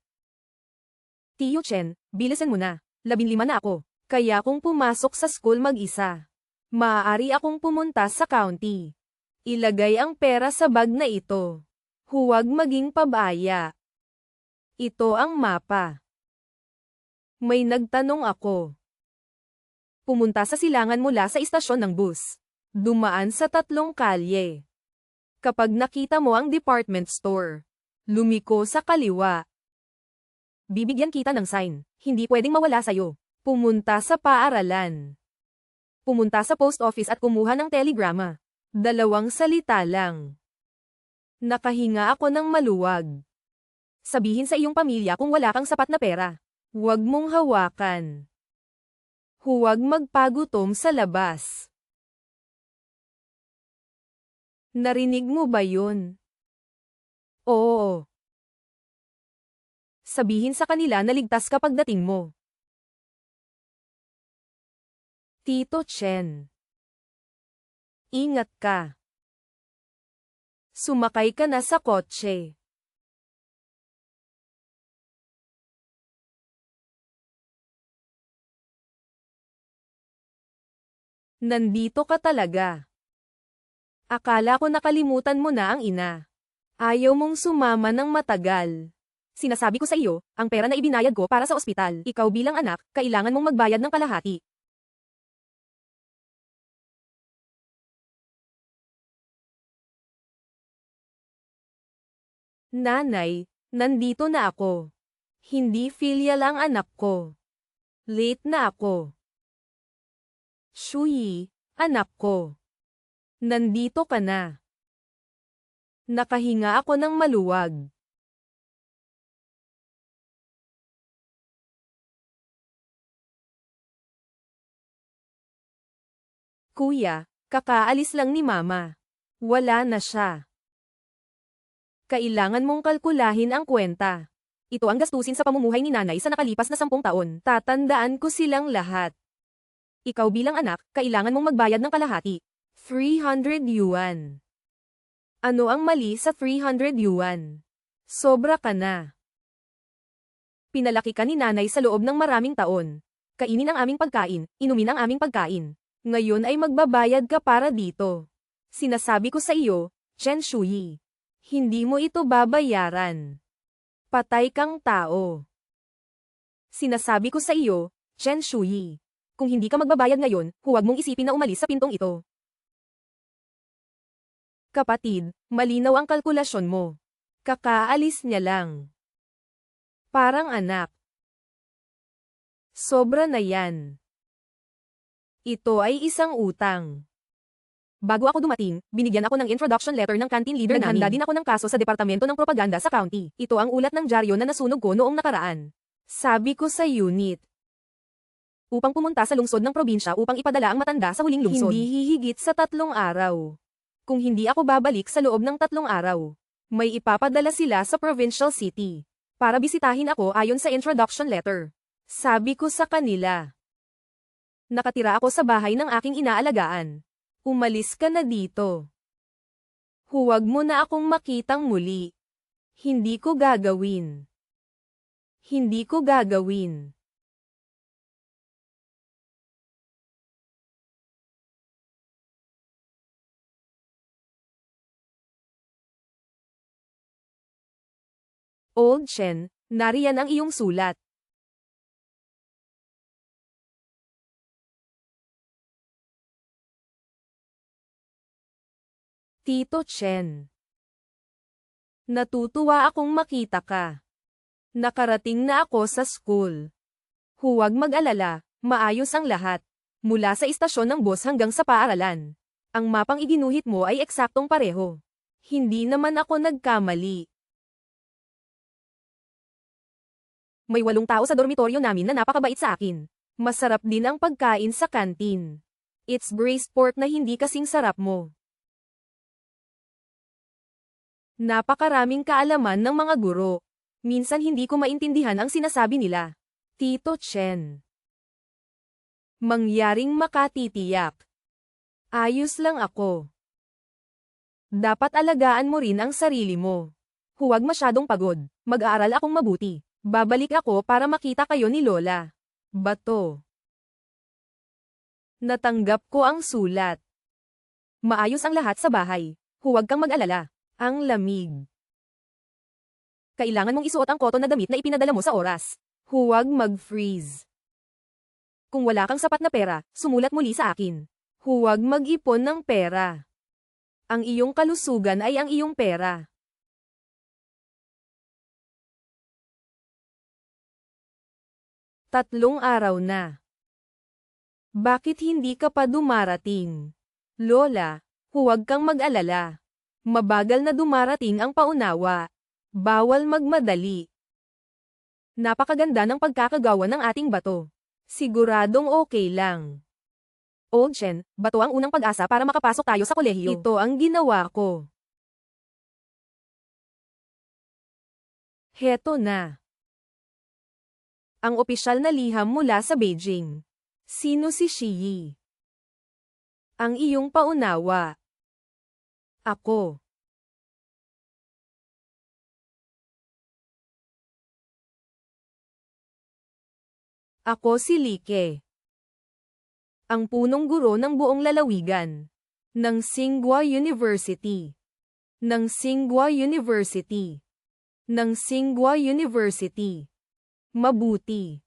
Tio Chen, bilisan mo na. 15 na ako. Kaya kung pumasok sa school mag-isa. Maaari akong pumunta sa county. Ilagay ang pera sa bag na ito. Huwag maging pabaya. Ito ang mapa. May nagtanong ako. Pumunta sa silangan mula sa istasyon ng bus. Dumaan sa 3 kalye. Kapag nakita mo ang department store, lumiko sa kaliwa. Bibigyan kita ng sign. Hindi pwedeng mawala sa'yo. Pumunta sa paaralan. Pumunta sa post office at kumuha ng telegrama. 2 salita lang. Nakahinga ako ng maluwag. Sabihin sa iyong pamilya kung wala kang sapat na pera. Huwag mong hawakan. Huwag magpagutom sa labas. Narinig mo ba yun? Oo. Sabihin sa kanila na ligtas ka pagdating mo. Tito Chen. Ingat ka. Sumakay ka na sa kotse. Nandito ka talaga. Akala ko nakalimutan mo na ang ina. Ayaw mong sumama ng matagal. Sinasabi ko sa iyo, ang pera na ibinayad ko para sa ospital. Ikaw bilang anak, kailangan mong magbayad ng kalahati. Nanay, nandito na ako. Hindi filial ang anak ko. Late na ako. Shuyi, anak ko. Nandito ka na. Nakahinga ako ng maluwag. Kuya, kakaalis lang ni Mama. Wala na siya. Kailangan mong kalkulahin ang kwenta. Ito ang gastusin sa pamumuhay ni nanay sa nakalipas na 10 taon. Tatandaan ko silang lahat. Ikaw bilang anak, kailangan mong magbayad ng kalahati. 300 yuan. Ano ang mali sa 300 yuan? Sobra ka na. Pinalaki ka ni nanay sa loob ng maraming taon. Kainin ang aming pagkain, inumin ang aming pagkain. Ngayon ay magbabayad ka para dito. Sinasabi ko sa iyo, Chen Shuyi. Hindi mo ito babayaran. Patay kang tao. Sinasabi ko sa iyo, Chen Shuyi. Kung hindi ka magbabayad ngayon, huwag mong isipin na umalis sa pintong ito. Kapatid, malinaw ang kalkulasyon mo. Kakaalis niya lang. Parang anak. Sobra na yan. Ito ay isang utang. Bago ako dumating, binigyan ako ng introduction letter ng canteen leader namin. Naghanda din ako ng kaso sa Departamento ng Propaganda sa county. Ito ang ulat ng dyaryo na nasunog ko noong nakaraan. Sabi ko sa unit. Upang pumunta sa lungsod ng probinsya upang ipadala ang matanda sa huling lungsod. Hindi hihigit sa 3 araw. Kung hindi ako babalik sa loob ng 3 araw, may ipapadala sila sa provincial city. Para bisitahin ako ayon sa introduction letter. Sabi ko sa kanila. Nakatira ako sa bahay ng aking inaalagaan. Umalis ka na dito. Huwag mo na akong makitang muli. Hindi ko gagawin. Hindi ko gagawin. Old Chen, nariyan ang iyong sulat. Tito Chen. Natutuwa akong makita ka. Nakarating na ako sa school. Huwag mag-alala, maayos ang lahat. Mula sa istasyon ng bus hanggang sa paaralan. Ang mapang iginuhit mo ay eksaktong pareho. Hindi naman ako nagkamali. May 8 tao sa dormitoryo namin na napakabait sa akin. Masarap din ang pagkain sa kantin. It's braised pork na hindi kasing sarap mo. Napakaraming kaalaman ng mga guro. Minsan hindi ko maintindihan ang sinasabi nila. Tito Chen. Mangyaring makatitiyak. Ayos lang ako. Dapat alagaan mo rin ang sarili mo. Huwag masyadong pagod. Mag-aaral akong mabuti. Babalik ako para makita kayo ni Lola. Bato. Natanggap ko ang sulat. Maayos ang lahat sa bahay. Huwag kang mag-alala. Ang lamig. Kailangan mong isuot ang cotton na damit na ipinadala mo sa oras. Huwag mag-freeze. Kung wala kang sapat na pera, sumulat muli sa akin. Huwag mag-ipon ng pera. Ang iyong kalusugan ay ang iyong pera. Tatlong araw na. Bakit hindi ka pa dumarating? Lola, huwag kang mag-alala. Mabagal na dumarating ang paunawa. Bawal magmadali. Napakaganda ng pagkakagawa ng ating bato. Siguradong okay lang. Old Chen, bato ang unang pag-asa para makapasok tayo sa kolehiyo. Ito ang ginawa ko. Heto na. Ang opisyal na liham mula sa Beijing. Sino si Shiyi? Ang iyong paunawa. Ako. Ako si Like. Ang punong guro ng buong lalawigan. Ng Tsinghua University. Ng Tsinghua University. Ng Tsinghua University. Mabuti.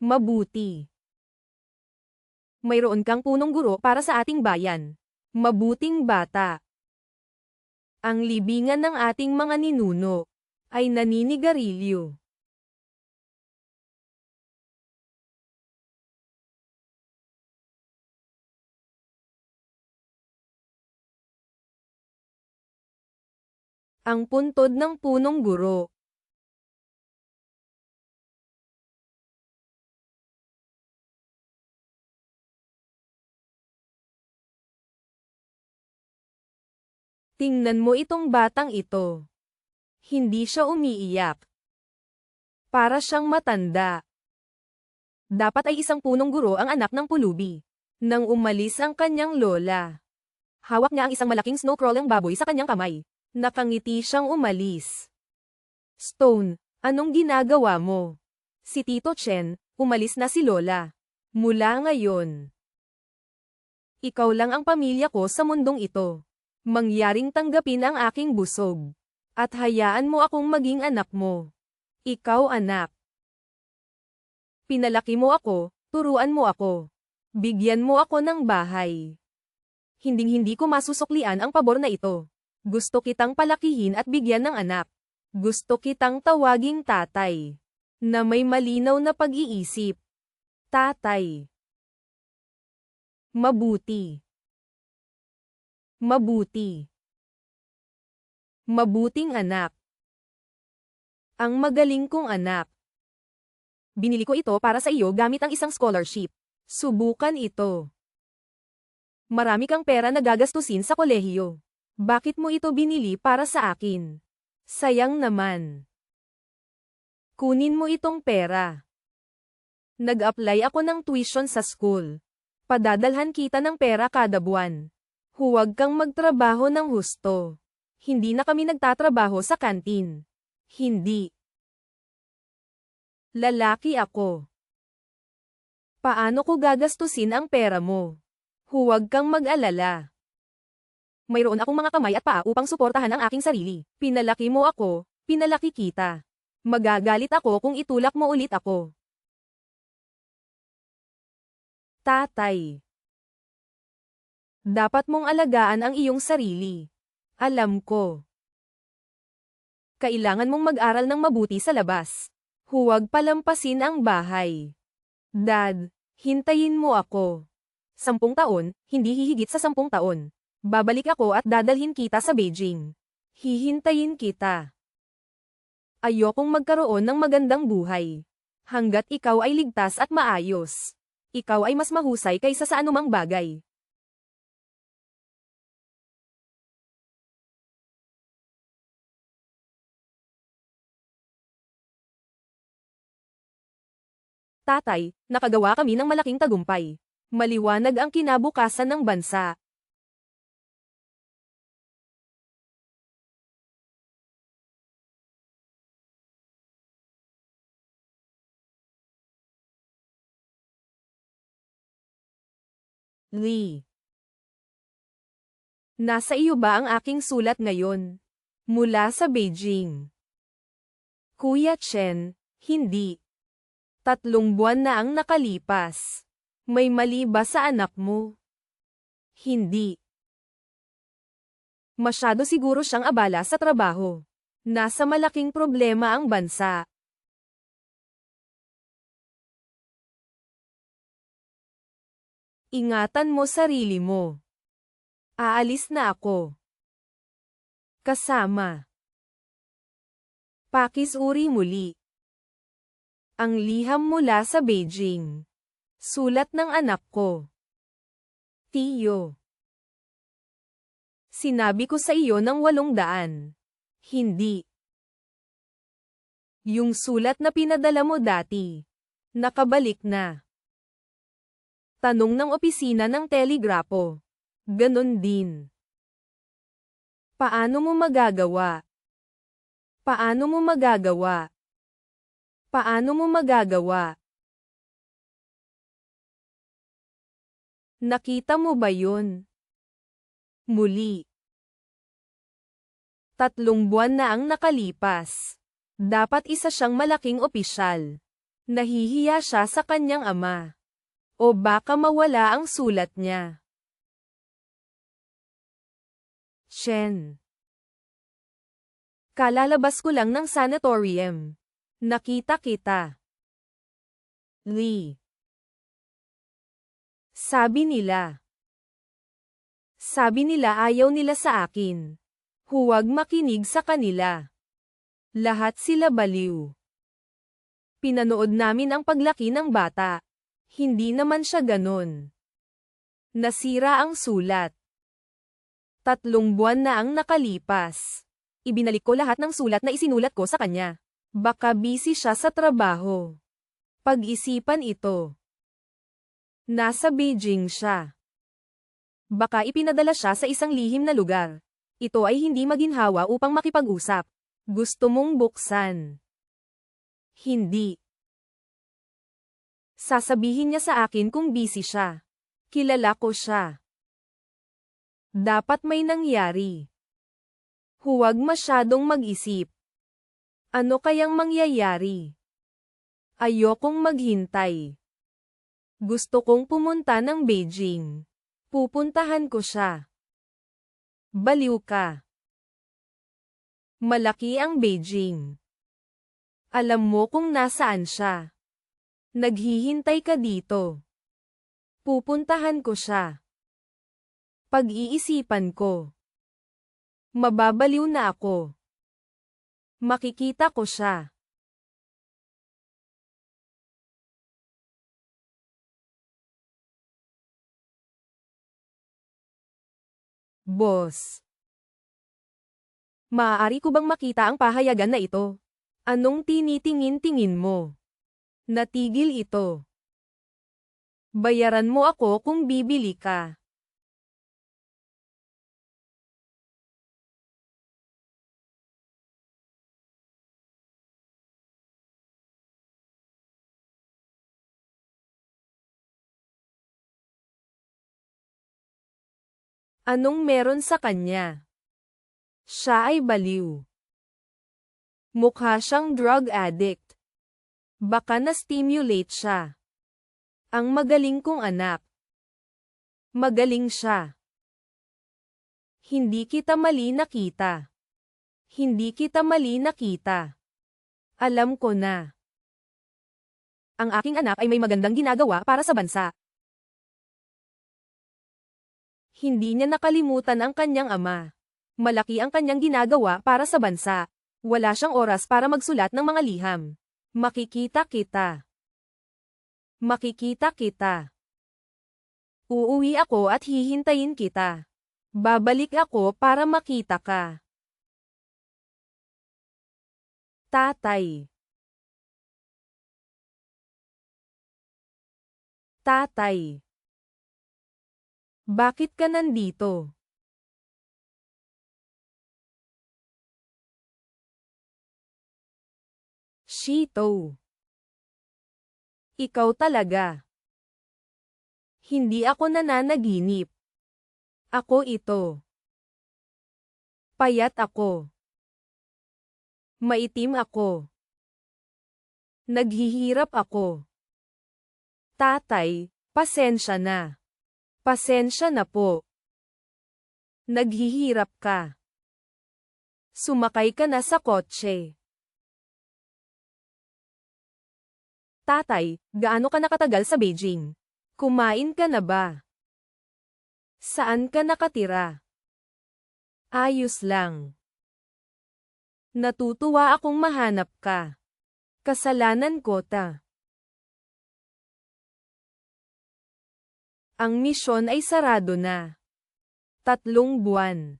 Mabuti. Mayroon kang punong guro para sa ating bayan. Mabuting bata. Ang libingan ng ating mga ninuno ay naninigarilyo. Ang puntod ng punong guro. Tingnan mo itong batang ito. Hindi siya umiiyak. Para siyang matanda. Dapat ay isang punong guro ang anak ng pulubi. Nang umalis ang kanyang lola. Hawak niya ang isang malaking snow-crawling baboy sa kanyang kamay. Nakangiti siyang umalis. Stone, anong ginagawa mo? Si Tito Chen, umalis na si Lola. Mula ngayon. Ikaw lang ang pamilya ko sa mundong ito. Mangyaring tanggapin ang aking busog. At hayaan mo akong maging anak mo. Ikaw anak. Pinalaki mo ako, turuan mo ako. Bigyan mo ako ng bahay. Hinding-hindi ko masusuklian ang pabor na ito. Gusto kitang palakihin at bigyan ng anak. Gusto kitang tawaging tatay. Na may malinaw na pag-iisip. Tatay. Mabuti. Mabuti. Mabuting anak. Ang magaling kong anak. Binili ko ito para sa iyo gamit ang isang scholarship. Subukan ito. Marami kang pera na gagastusin sa kolehiyo. Bakit mo ito binili para sa akin? Sayang naman. Kunin mo itong pera. Nag-apply ako ng tuition sa school. Padadalhan kita ng pera kada buwan. Huwag kang magtrabaho ng husto. Hindi na kami nagtatrabaho sa kantin. Hindi. Lalaki ako. Paano ko gagastusin ang pera mo? Huwag kang mag-alala. Mayroon akong mga kamay at paa upang suportahan ang aking sarili. Pinalaki mo ako, pinalaki kita. Magagalit ako kung itulak mo ulit ako. Tatay. Dapat mong alagaan ang iyong sarili. Alam ko. Kailangan mong mag-aral ng mabuti sa labas. Huwag palampasin ang bahay. Dad, hintayin mo ako. 10 taon, hindi hihigit sa 10 taon. Babalik ako at dadalhin kita sa Beijing. Hihintayin kita. Ayokong magkaroon ng magandang buhay. Hanggat ikaw ay ligtas at maayos. Ikaw ay mas mahusay kaysa sa anumang bagay. Tatay, nakagawa kami ng malaking tagumpay. Maliwanag ang kinabukasan ng bansa. Lee. Nasa iyo ba ang aking sulat ngayon? Mula sa Beijing. Kuya Chen, hindi. 3 buwan na ang nakalipas. May mali ba sa anak mo? Hindi. Masyado siguro siyang abala sa trabaho. Nasa malaking problema ang bansa. Ingatan mo sarili mo. Aalis na ako. Kasama. Pakisuri muli. Ang liham mula sa Beijing. Sulat ng anak ko. Tiyo. Sinabi ko sa iyo ng 800. Hindi. Yung sulat na pinadala mo dati. Nakabalik na. Tanong ng opisina ng telegrapo. Ganon din. Paano mo magagawa? Paano mo magagawa? Paano mo magagawa? Nakita mo ba yun? Muli. 3 buwan na ang nakalipas. Dapat isa siyang malaking opisyal. Nahihiya siya sa kanyang ama. O baka mawala ang sulat niya. Shen. Kalalabas ko lang ng sanatorium. Nakita kita. Lee. Sabi nila ayaw nila sa akin. Huwag makinig sa kanila. Lahat sila baliw. Pinanood namin ang paglaki ng bata. Hindi naman siya ganon. Nasira ang sulat. 3 buwan na ang nakalipas. Ibinalik ko lahat ng sulat na isinulat ko sa kanya. Baka busy siya sa trabaho. Pag-isipan ito. Nasa Beijing siya. Baka ipinadala siya sa isang lihim na lugar. Ito ay hindi maginhawa upang makipag-usap. Gusto mong buksan. Hindi. Sasabihin niya sa akin kung busy siya. Kilala ko siya. Dapat may nangyari. Huwag masyadong mag-isip. Ano kayang mangyayari? Ayokong maghintay. Gusto kong pumunta ng Beijing. Pupuntahan ko siya. Baliw ka. Malaki ang Beijing. Alam mo kung nasaan siya. Naghihintay ka dito. Pupuntahan ko siya. Pag-iisipan ko. Mababaliw na ako. Makikita ko siya. Boss. Maaari ko bang makita ang pahayagan na ito? Anong tinitingin-tingin mo? Natigil ito. Bayaran mo ako kung bibili ka. Anong meron sa kanya? Siya ay baliw. Mukha siyang drug addict. Baka na-stimulate siya. Ang magaling kong anak. Magaling siya. Hindi kita mali nakita. Hindi kita mali nakita. Alam ko na. Ang aking anak ay may magandang ginagawa para sa bansa. Hindi niya nakalimutan ang kanyang ama. Malaki ang kanyang ginagawa para sa bansa. Wala siyang oras para magsulat ng mga liham. Makikita kita. Makikita kita. Uuwi ako at hihintayin kita. Babalik ako para makita ka. Tatay. Tatay. Bakit ka nandito? Shito. Ikaw talaga. Hindi ako nananaginip. Ako ito. Payat ako. Maitim ako. Naghihirap ako. Tatay, pasensya na. Pasensya na po. Naghihirap ka. Sumakay ka na sa kotse. Tatay, gaano ka nakatagal sa Beijing? Kumain ka na ba? Saan ka nakatira? Ayos lang. Natutuwa akong mahanap ka. Kasalanan ko ta. Ang misyon ay sarado na. 3 buwan.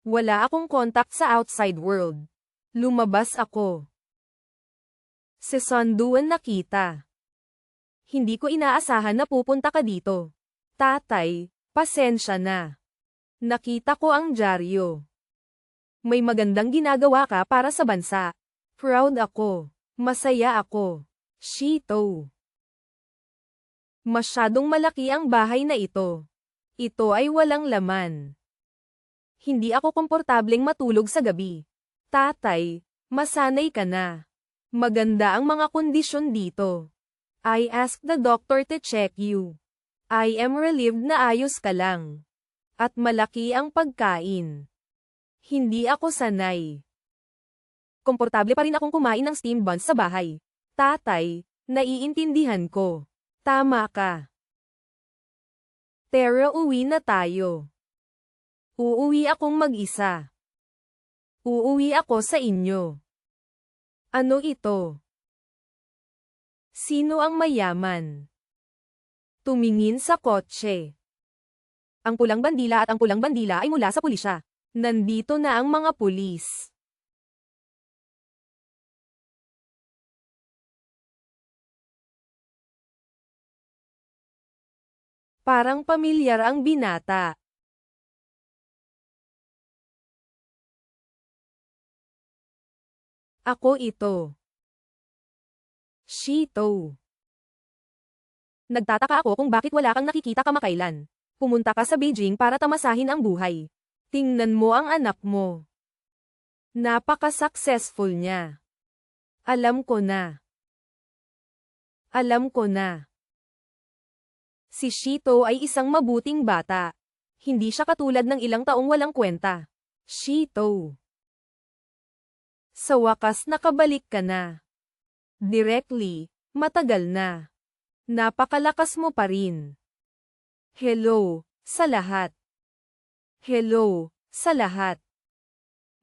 Wala akong contact sa outside world. Lumabas ako. Si Sunduan nakita. Hindi ko inaasahan na pupunta ka dito. Tatay, pasensya na. Nakita ko ang dyaryo. May magandang ginagawa ka para sa bansa. Proud ako. Masaya ako. Shito. Masyadong malaki ang bahay na ito. Ito ay walang laman. Hindi ako komportableng matulog sa gabi. Tatay, masanay ka na. Maganda ang mga kondisyon dito. I asked the doctor to check you. I am relieved na ayos ka lang. At malaki ang pagkain. Hindi ako sanay. Komportable pa rin akong kumain ng steamed buns sa bahay. Tatay, naiintindihan ko. Tama ka. Tara, uwi na tayo. Uuwi akong mag-isa. Uuwi ako sa inyo. Ano ito? Sino ang mayaman? Tumingin sa kotse. Ang pulang bandila at ang pulang bandila ay mula sa pulisya. Nandito na ang mga pulis. Parang pamilyar ang binata. Ako ito. Shito. Nagtataka ako kung bakit wala kang nakikita kamakailan. Pumunta ka sa Beijing para tamasahin ang buhay. Tingnan mo ang anak mo. Napaka-successful niya. Alam ko na. Alam ko na. Si Shito ay isang mabuting bata. Hindi siya katulad ng ilang taong walang kwenta. Shito. Sa wakas nakabalik ka na. Directly, matagal na. Napakalakas mo pa rin. Hello, sa lahat. Hello, sa lahat.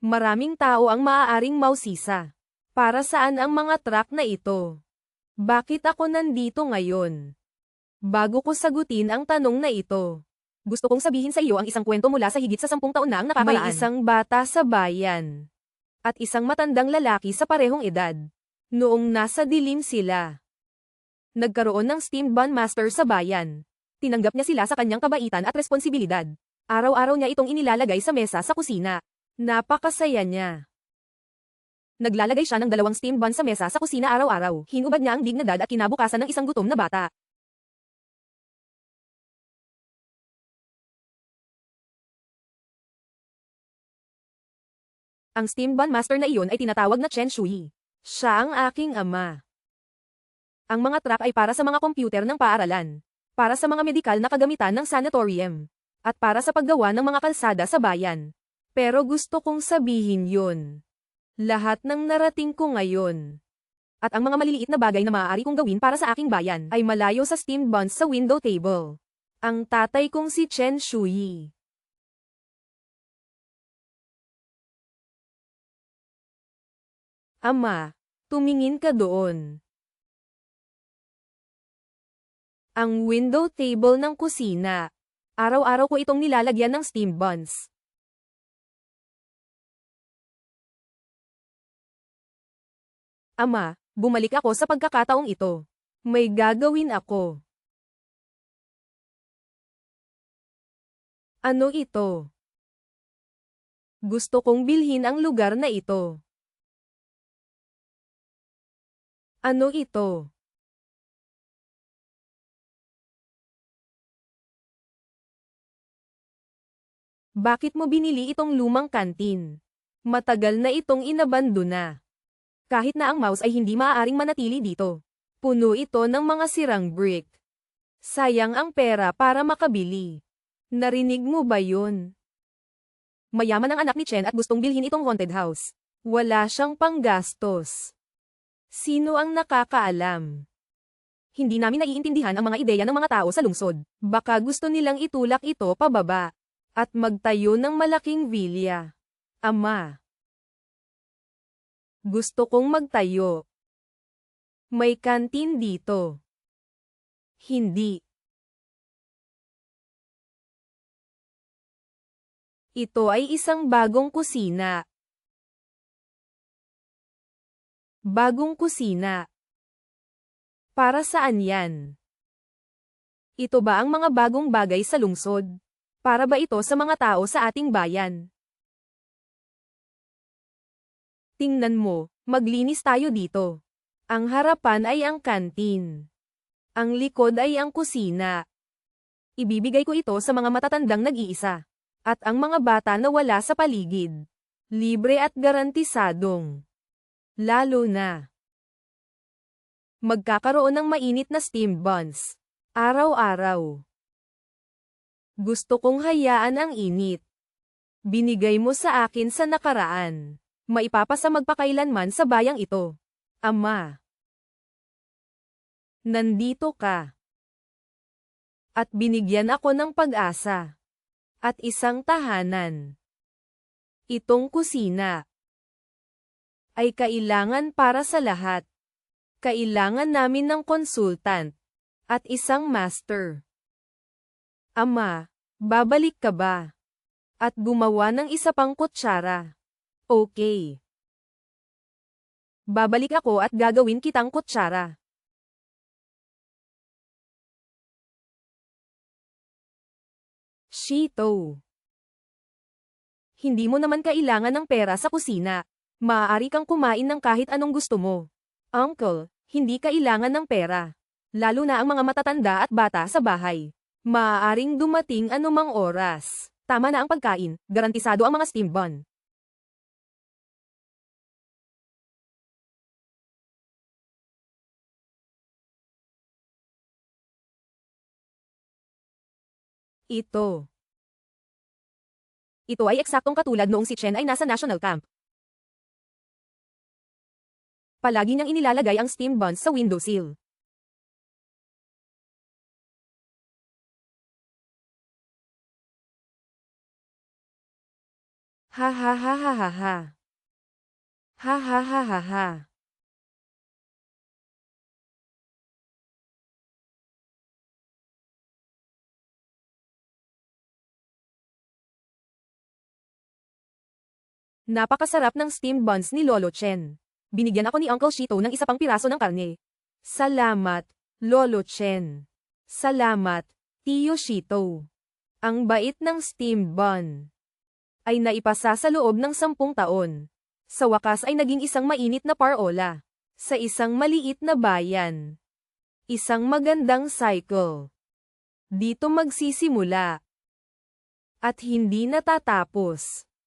Maraming tao ang maaaring mausisa. Para saan ang mga truck na ito? Bakit ako nandito ngayon? Bago ko sagutin ang tanong na ito, gusto kong sabihin sa iyo ang isang kwento mula sa higit sa 10 taon na ang nakakaraan. May isang bata sa bayan. At isang matandang lalaki sa parehong edad. Noong nasa dilim sila. Nagkaroon ng steamed bun master sa bayan. Tinanggap niya sila sa kanyang kabaitan at responsibilidad. Araw-araw niya itong inilalagay sa mesa sa kusina. Napakasaya niya. Naglalagay siya ng 2 steamed bun sa mesa sa kusina araw-araw. Hinubad niya ang dignidad at kinabukasan ng isang gutom na bata. Ang steamed bun master na iyon ay tinatawag na Chen Shui. Siya ang aking ama. Ang mga truck ay para sa mga computer ng paaralan, para sa mga medikal na kagamitan ng sanatorium, at para sa paggawa ng mga kalsada sa bayan. Pero gusto kong sabihin yun. Lahat ng narating ko ngayon. At ang mga maliliit na bagay na maaari kong gawin para sa aking bayan ay malayo sa steamed buns sa window table. Ang tatay kong si Chen Shui. Ama, tumingin ka doon. Ang window table ng kusina. Araw-araw ko itong nilalagyan ng steamed buns. Ama, bumalik ako sa pagkakataong ito. May gagawin ako. Ano ito? Gusto kong bilhin ang lugar na ito. Ano ito? Bakit mo binili itong lumang kantin? Matagal na itong inabandona. Kahit na ang mouse ay hindi maaaring manatili dito. Puno ito ng mga sirang brick. Sayang ang pera para makabili. Narinig mo ba yun? Mayaman ang anak ni Chen at gustong bilhin itong haunted house. Wala siyang panggastos. Sino ang nakakaalam? Hindi namin naiintindihan ang mga ideya ng mga tao sa lungsod. Baka gusto nilang itulak ito pababa. At magtayo ng malaking vilya. Ama. Gusto kong magtayo. May kantin dito. Hindi. Ito ay isang bagong kusina. Bagong kusina. Para saan yan? Ito ba ang mga bagong bagay sa lungsod? Para ba ito sa mga tao sa ating bayan? Tingnan mo, maglinis tayo dito. Ang harapan ay ang kantin. Ang likod ay ang kusina. Ibibigay ko ito sa mga matatandang nag-iisa. At ang mga bata na wala sa paligid. Libre at garantisadong. Lalo na. Magkakaroon ng mainit na steamed buns. Araw-araw. Gusto kong hayaan ang init. Binigay mo sa akin sa nakaraan. Maipapasa magpakailanman sa bayang ito. Ama. Nandito ka. At binigyan ako ng pag-asa. At isang tahanan. Itong kusina. Ay kailangan para sa lahat. Kailangan namin ng konsultant. At isang master. Ama, babalik ka ba? At gumawa ng isa pang kutsara. Okay. Babalik ako at gagawin kitang kutsara. Shito. Hindi mo naman kailangan ng pera sa kusina. Maaari kang kumain ng kahit anong gusto mo. Uncle, hindi kailangan ng pera. Lalo na ang mga matatanda at bata sa bahay. Maaaring dumating anumang oras. Tama na ang pagkain, garantisado ang mga steamed bun. Ito. Ito ay eksaktong katulad noong si Chen ay nasa national camp. Palagi niyang inilalagay ang steamed buns sa windowsill. Ha ha ha ha ha ha. Ha ha ha ha ha. Napakasarap ng steamed buns ni Lolo Chen. Binigyan ako ni Uncle Shito ng isa pang piraso ng karne. Salamat, Lolo Chen. Salamat, Tio Shito. Ang bait ng steamed bun. Ay naipasa sa loob ng 10 taon. Sa wakas ay naging isang mainit na parola. Sa isang maliit na bayan. Isang magandang cycle. Dito magsisimula. At hindi natatapos.